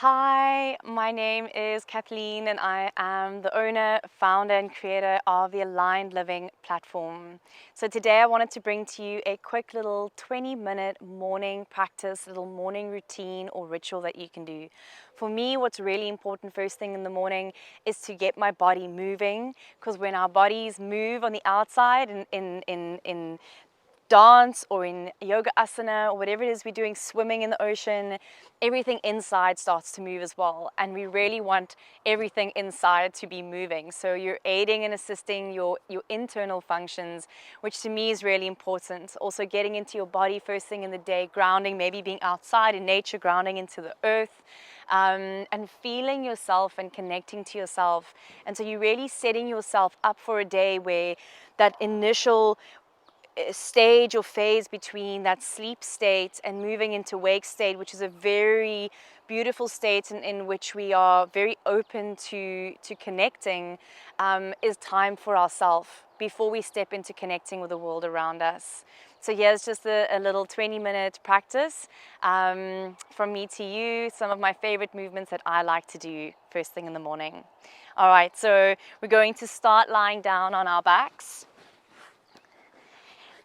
Hi, my name is Kathleen and I am the owner, founder and creator of the Aligned Living platform. So today I wanted to bring to you a quick little 20-minute morning practice, little morning routine or ritual that you can do. For me, what's really important first thing in the morning is to get my body moving, because when our bodies move on the outside in dance or in yoga asana or whatever it is we're doing, swimming in the ocean, everything inside starts to move as well. And we really want everything inside to be moving. So you're aiding and assisting your internal functions, which to me is really important. Also getting into your body first thing in the day, grounding, maybe being outside in nature, grounding into the earth. And feeling yourself and connecting to yourself. And so you're really setting yourself up for a day where that initial stage or phase between that sleep state and moving into wake state, which is a very beautiful state in which we are very open to connecting, is time for ourselves before we step into connecting with the world around us. So here's just a little 20-minute practice from me to you, some of my favorite movements that I like to do first thing in the morning. All right, so we're going to start lying down on our backs.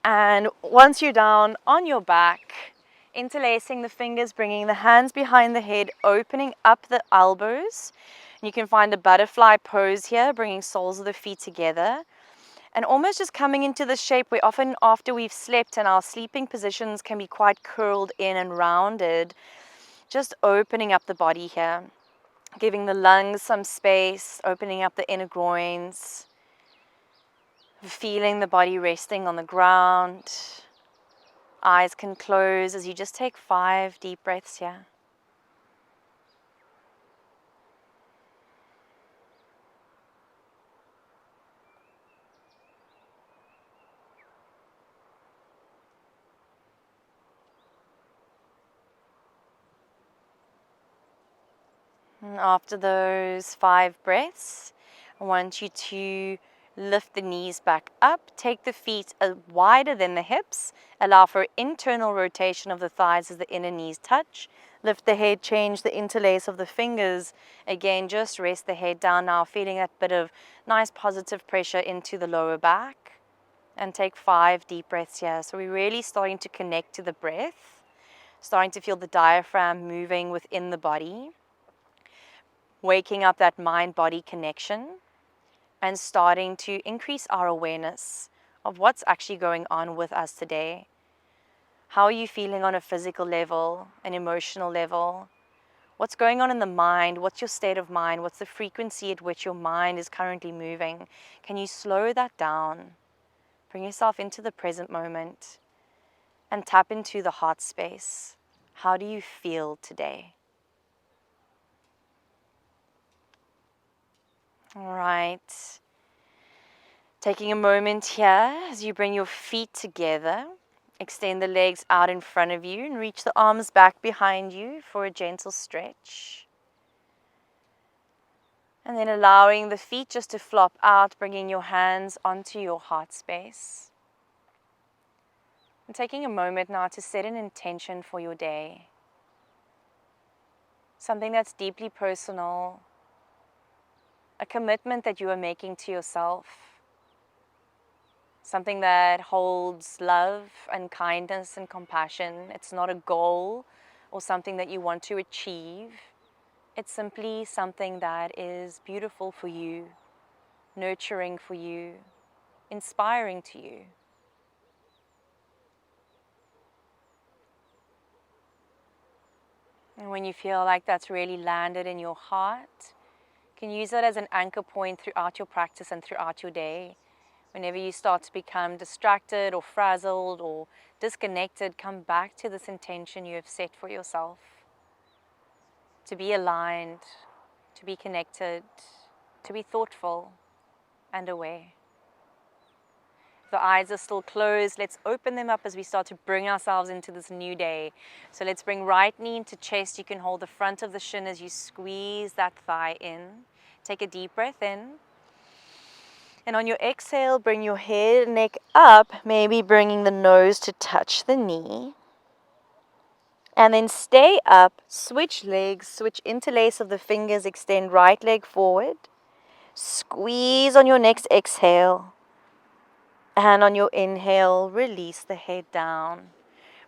And once you're down on your back, interlacing the fingers, bringing the hands behind the head, opening up the elbows. You can find a butterfly pose here, bringing soles of the feet together. And almost just coming into the shape where often after we've slept and our sleeping positions can be quite curled in and rounded, just opening up the body here, giving the lungs some space, opening up the inner groins. Feeling the body resting on the ground. Eyes can close as you just take 5 deep breaths here. And after those 5 breaths, I want you to lift the knees back up, take the feet wider than the hips, allow for internal rotation of the thighs as the inner knees touch. Lift the head, change the interlace of the fingers. Again, just rest the head down now, feeling that bit of nice positive pressure into the lower back. And take 5 deep breaths here. So we're really starting to connect to the breath, starting to feel the diaphragm moving within the body, waking up that mind-body connection, and starting to increase our awareness of what's actually going on with us today. How are you feeling on a physical level, an emotional level? What's going on in the mind? What's your state of mind? What's the frequency at which your mind is currently moving? Can you slow that down? Bring yourself into the present moment and tap into the heart space. How do you feel today? All right. Taking a moment here as you bring your feet together. Extend the legs out in front of you and reach the arms back behind you for a gentle stretch. And then allowing the feet just to flop out, bringing your hands onto your heart space. And taking a moment now to set an intention for your day. Something that's deeply personal, a commitment that you are making to yourself. Something that holds love and kindness and compassion. It's not a goal or something that you want to achieve. It's simply something that is beautiful for you, nurturing for you, inspiring to you. And when you feel like that's really landed in your heart, you can use that as an anchor point throughout your practice and throughout your day. Whenever you start to become distracted or frazzled or disconnected, come back to this intention you have set for yourself. To be aligned, to be connected, to be thoughtful and aware. If the eyes are still closed, let's open them up as we start to bring ourselves into this new day. So let's bring right knee into chest. You can hold the front of the shin as you squeeze that thigh in. Take a deep breath in. And on your exhale, bring your head and neck up, maybe bringing the nose to touch the knee. And then stay up, switch legs, switch interlace of the fingers, extend right leg forward. Squeeze on your next exhale. And on your inhale, release the head down.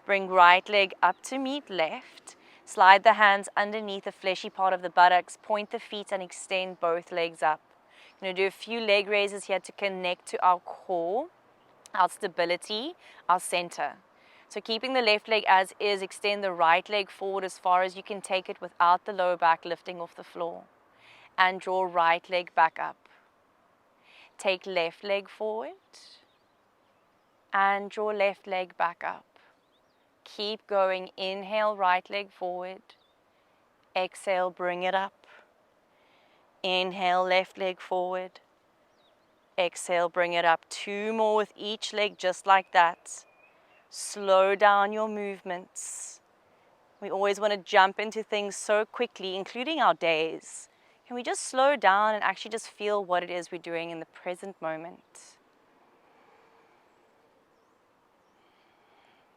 Bring right leg up to meet left. Slide the hands underneath the fleshy part of the buttocks. Point the feet and extend both legs up. I'm going to do a few leg raises here to connect to our core, our stability, our center. So keeping the left leg as is, extend the right leg forward as far as you can take it without the lower back lifting off the floor. And draw right leg back up. Take left leg forward. And draw left leg back up. Keep going. Inhale, right leg forward. Exhale, bring it up. Inhale, left leg forward. Exhale, bring it up. 2 more with each leg, just like that. Slow down your movements. We always want to jump into things so quickly, including our days. Can we just slow down and actually just feel what it is we're doing in the present moment?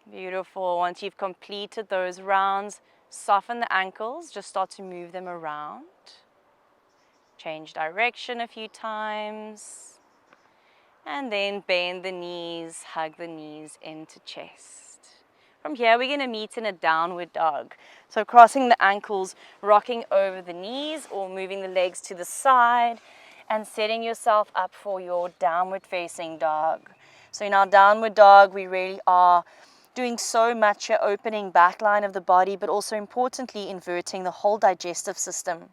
Beautiful. Once you've completed those rounds, soften the ankles. Just start to move them around. Change direction a few times. And then bend the knees, hug the knees into chest. From here, we're going to meet in a downward dog. So crossing the ankles, rocking over the knees or moving the legs to the side and setting yourself up for your downward facing dog. So in our downward dog, we really are doing so much here, opening back line of the body, but also importantly, inverting the whole digestive system.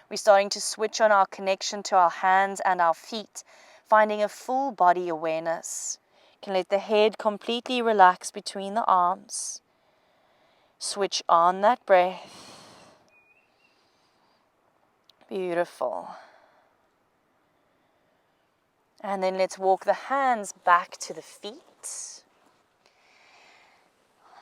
We're starting to switch on our connection to our hands and our feet, finding a full body awareness. You can let the head completely relax between the arms. Switch on that breath. Beautiful. And then let's walk the hands back to the feet.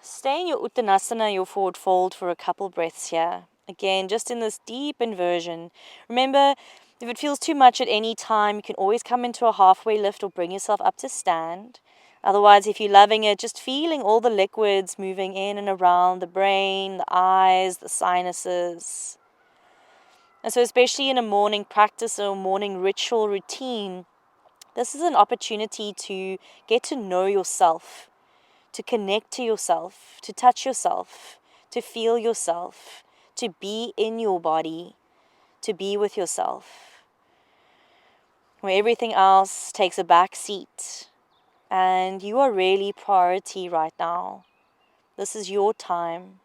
Stay in your Uttanasana, your forward fold, for a couple breaths here. Again, just in this deep inversion. Remember, if it feels too much at any time, you can always come into a halfway lift or bring yourself up to stand. Otherwise, if you're loving it, just feeling all the liquids moving in and around the brain, the eyes, the sinuses. And so especially in a morning practice or morning ritual routine, this is an opportunity to get to know yourself, to connect to yourself, to touch yourself, to feel yourself, to be in your body, to be with yourself, where everything else takes a back seat and you are really priority right now. This is your time.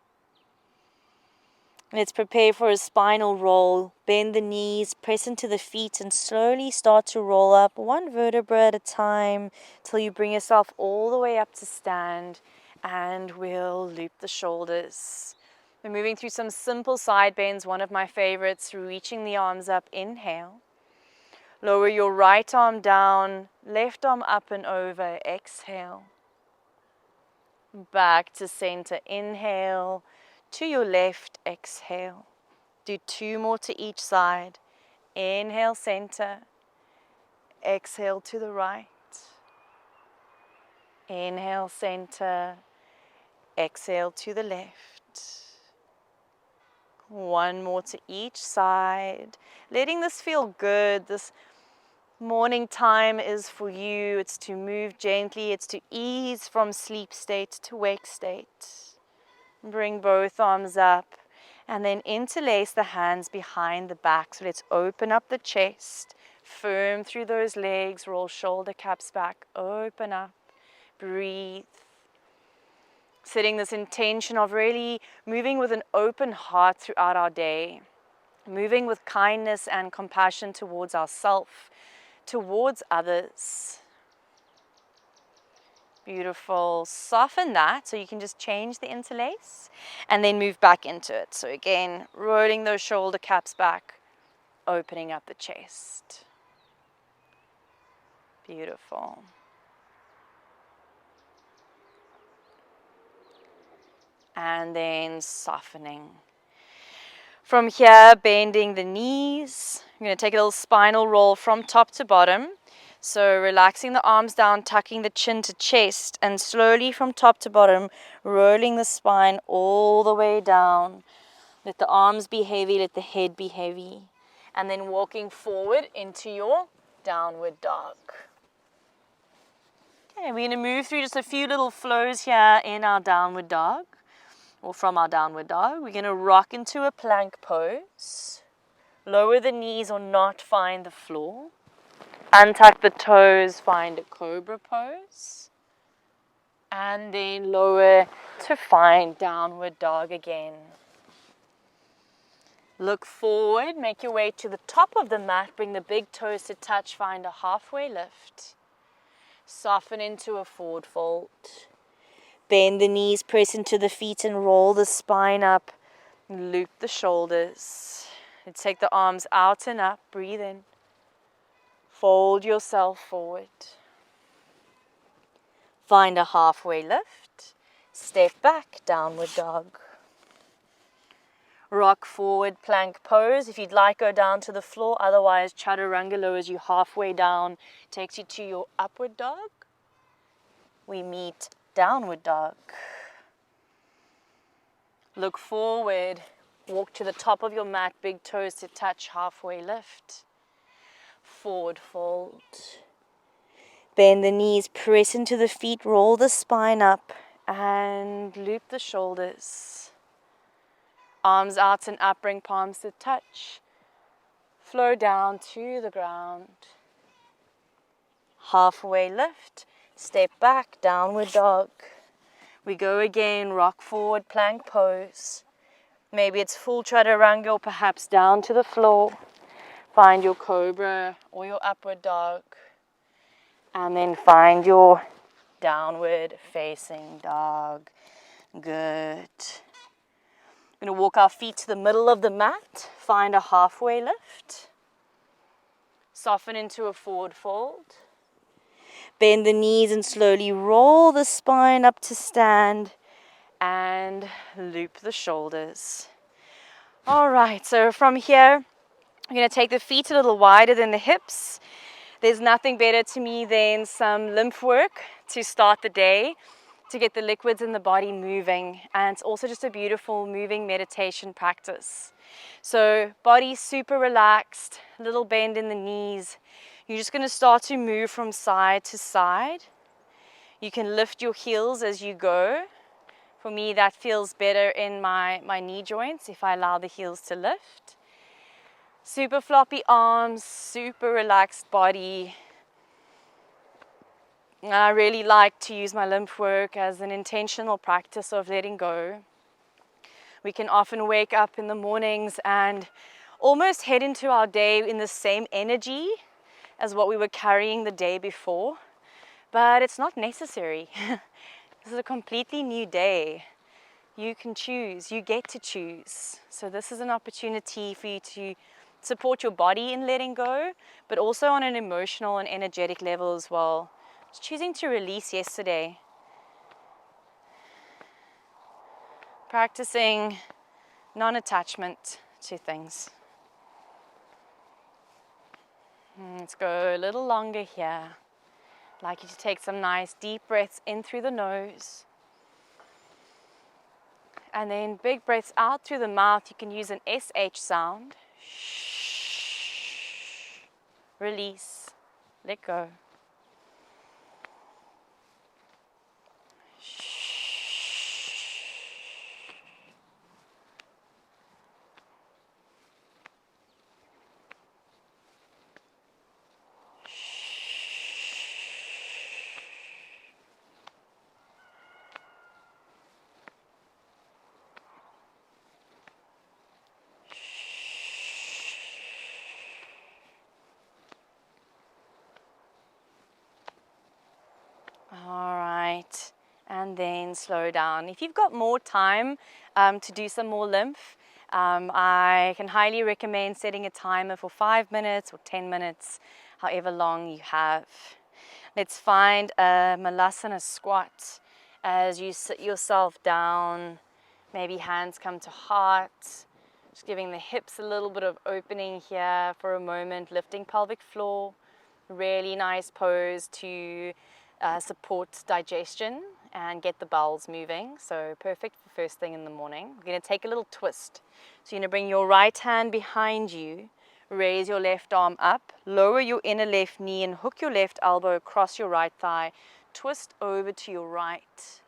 Let's prepare for a spinal roll. Bend the knees, press into the feet, and slowly start to roll up one vertebra at a time till you bring yourself all the way up to stand, and we'll loop the shoulders. We're moving through some simple side bends, one of my favorites, reaching the arms up. Inhale. Lower your right arm down, left arm up and over. Exhale. Back to center. Inhale. To your left, exhale. Do 2 more to each side. Inhale, center. Exhale to the right. Inhale, center. Exhale to the left. 1 more to each side. Letting this feel good. This morning time is for you. It's to move gently. It's to ease from sleep state to wake state. Bring both arms up and then interlace the hands behind the back. So let's open up the chest, firm through those legs, roll shoulder caps back, open up, breathe. Setting this intention of really moving with an open heart throughout our day, moving with kindness and compassion towards ourselves, towards others. Beautiful. Soften that so you can just change the interlace and then move back into it. So again, rolling those shoulder caps back, opening up the chest. Beautiful. And then softening. From here, bending the knees. I'm going to take a little spinal roll from top to bottom. So relaxing the arms down, tucking the chin to chest, and slowly from top to bottom, rolling the spine all the way down. Let the arms be heavy, let the head be heavy. And then walking forward into your downward dog. Okay, we're going to move through just a few little flows here in our downward dog, or from our downward dog. We're going to rock into a plank pose. Lower the knees or not find the floor. Untuck the toes, find a cobra pose. And then lower to find downward dog again. Look forward, make your way to the top of the mat, bring the big toes to touch, find a halfway lift. Soften into a forward fold. Bend the knees, press into the feet and roll the spine up. Loop the shoulders. And take the arms out and up, breathe in. Fold yourself forward. Find a halfway lift. Step back, downward dog. Rock forward, plank pose. If you'd like, go down to the floor. Otherwise, chaturanga lowers you halfway down, takes you to your upward dog. We meet downward dog. Look forward, walk to the top of your mat, big toes to touch, halfway lift. Forward fold. Bend the knees, press into the feet, roll the spine up, and loop the shoulders. Arms out and up, bring palms to touch. Flow down to the ground. Halfway lift, step back, downward dog. We go again, rock forward, plank pose. Maybe it's full chaturanga or perhaps down to the floor. Find your cobra or your upward dog. And then find your downward facing dog. Good. We're going to walk our feet to the middle of the mat. Find a halfway lift. Soften into a forward fold. Bend the knees and slowly roll the spine up to stand. And loop the shoulders. All right, so from here, I'm going to take the feet a little wider than the hips. There's nothing better to me than some lymph work to start the day, to get the liquids in the body moving. And it's also just a beautiful moving meditation practice. So body super relaxed, little bend in the knees. You're just going to start to move from side to side. You can lift your heels as you go. For me, that feels better in my knee joints if I allow the heels to lift. Super floppy arms, super relaxed body. And I really like to use my lymph work as an intentional practice of letting go. We can often wake up in the mornings and almost head into our day in the same energy as what we were carrying the day before. But it's not necessary. This is a completely new day. You can choose, you get to choose. So this is an opportunity for you to support your body in letting go, but also on an emotional and energetic level as well. Just choosing to release yesterday. Practicing non-attachment to things. Let's go a little longer here. I'd like you to take some nice deep breaths in through the nose. And then big breaths out through the mouth. You can use an SH sound. Release. Let go. All right, and then slow down. If you've got more time to do some more lymph, I can highly recommend setting a timer for 5 minutes or 10 minutes, however long you have. Let's find a malasana squat as you sit yourself down. Maybe hands come to heart. Just giving the hips a little bit of opening here for a moment, lifting pelvic floor. Really nice pose to support digestion and get the bowels moving. So perfect for first thing in the morning. We're going to take a little twist. So you're going to bring your right hand behind you, raise your left arm up, lower your inner left knee and hook your left elbow across your right thigh. Twist over to your right.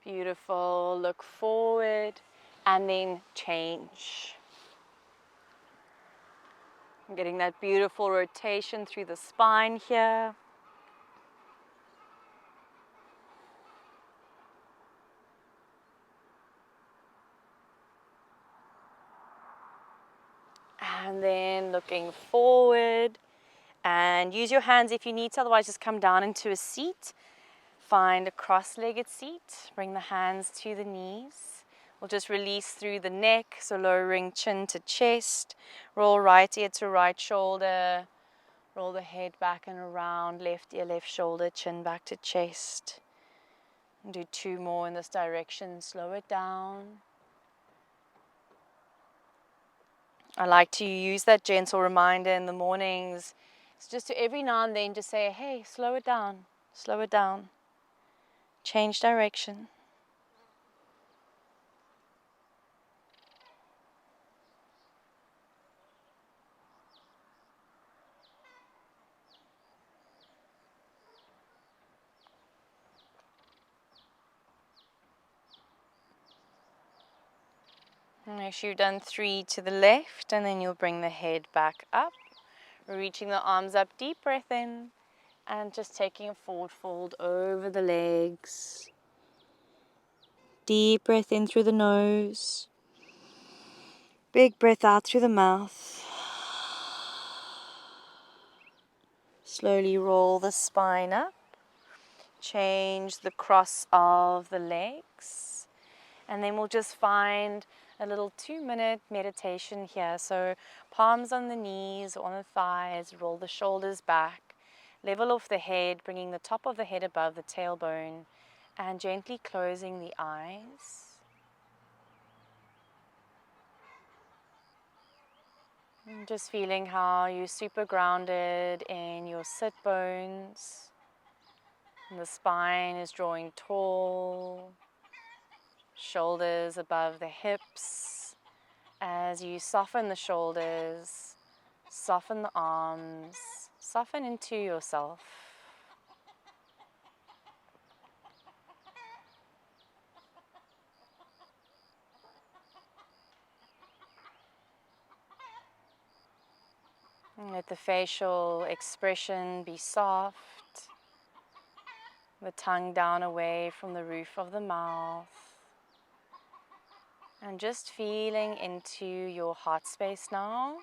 Beautiful. Look forward and then change. I'm getting that beautiful rotation through the spine here. And then looking forward, and use your hands if you need to, otherwise just come down into a seat. Find a cross-legged seat, bring the hands to the knees. We'll just release through the neck, so lowering chin to chest. Roll right ear to right shoulder. Roll the head back and around, left ear, left shoulder, chin back to chest. And do 2 more in this direction, slow it down. I like to use that gentle reminder in the mornings. It's just to every now and then just say, hey, slow it down, slow it down. Change direction. Make sure you've done 3 to the left, and then you'll bring the head back up, reaching the arms up, deep breath in, and just taking a forward fold over the legs. Deep breath in through the nose, big breath out through the mouth. Slowly roll the spine up, change the cross of the legs, and then we'll just find a little 2-minute meditation here. So palms on the knees, on the thighs, roll the shoulders back, level off the head, bringing the top of the head above the tailbone, and gently closing the eyes. And just feeling how you're super grounded in your sit bones. And the spine is drawing tall, shoulders above the hips. As you soften the shoulders, soften the arms, soften into yourself. And let the facial expression be soft, the tongue down away from the roof of the mouth. And just feeling into your heart space now.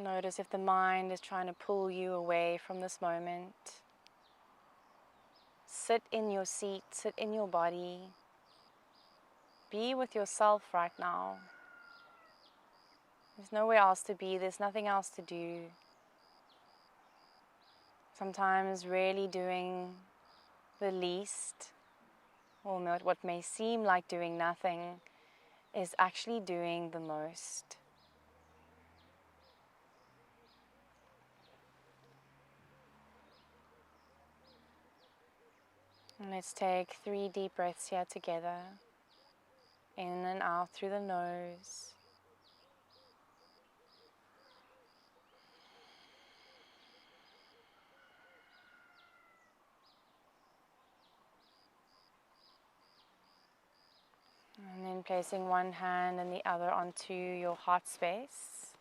Notice if the mind is trying to pull you away from this moment. Sit in your seat, sit in your body. Be with yourself right now. There's nowhere else to be, there's nothing else to do. Sometimes really doing the least, or what may seem like doing nothing, is actually doing the most. And let's take 3 deep breaths here together. In and out through the nose. And then And placing one hand and the other onto your heart space.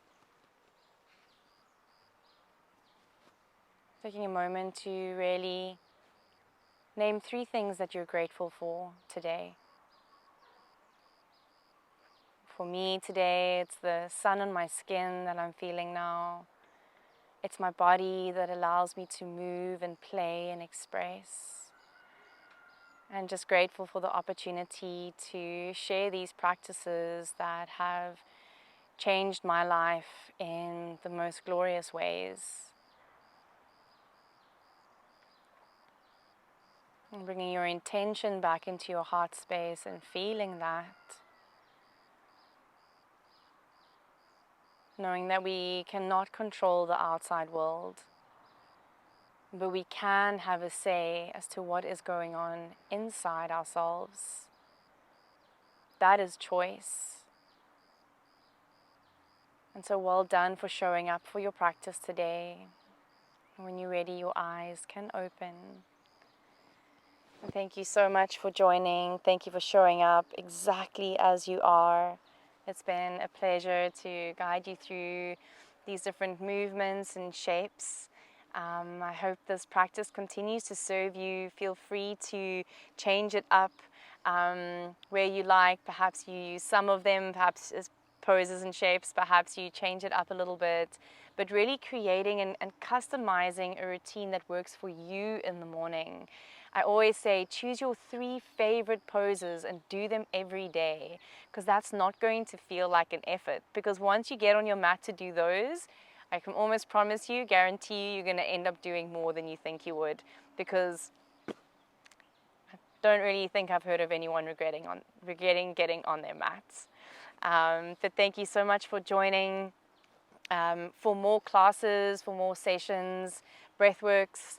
Taking a moment to really name 3 things that you're grateful for today. For me today, it's the sun on my skin that I'm feeling now. It's my body that allows me to move and play and express. And just grateful for the opportunity to share these practices that have changed my life in the most glorious ways. And bringing your intention back into your heart space and feeling that. Knowing that we cannot control the outside world, but we can have a say as to what is going on inside ourselves. That is choice. And so well done for showing up for your practice today. When you're ready, your eyes can open. And thank you so much for joining. Thank you for showing up exactly as you are. It's been a pleasure to guide you through these different movements and shapes. I hope this practice continues to serve you. Feel free to change it up where you like. Perhaps you use some of them, perhaps as poses and shapes, perhaps you change it up a little bit. But really creating and customizing a routine that works for you in the morning. I always say choose your 3 favorite poses and do them every day, because that's not going to feel like an effort. Because once you get on your mat to do those, I can almost promise you, guarantee you, you're going to end up doing more than you think you would, because I don't really think I've heard of anyone regretting getting on their mats. But thank you so much for joining. For more classes, for more sessions, breathwork,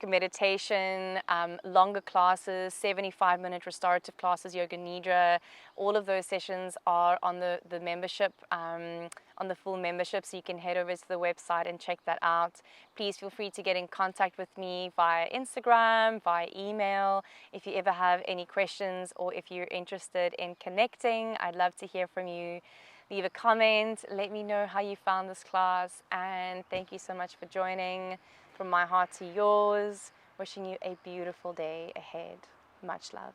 meditation, longer classes, 75-minute restorative classes, yoga nidra, all of those sessions are on the membership, on the full membership, so you can head over to the website and check that out. Please feel free to get in contact with me via Instagram, via email, if you ever have any questions or if you're interested in connecting. I'd love to hear from you. Leave a comment, let me know how you found this class, and thank you so much for joining. From my heart to yours, wishing you a beautiful day ahead. Much love.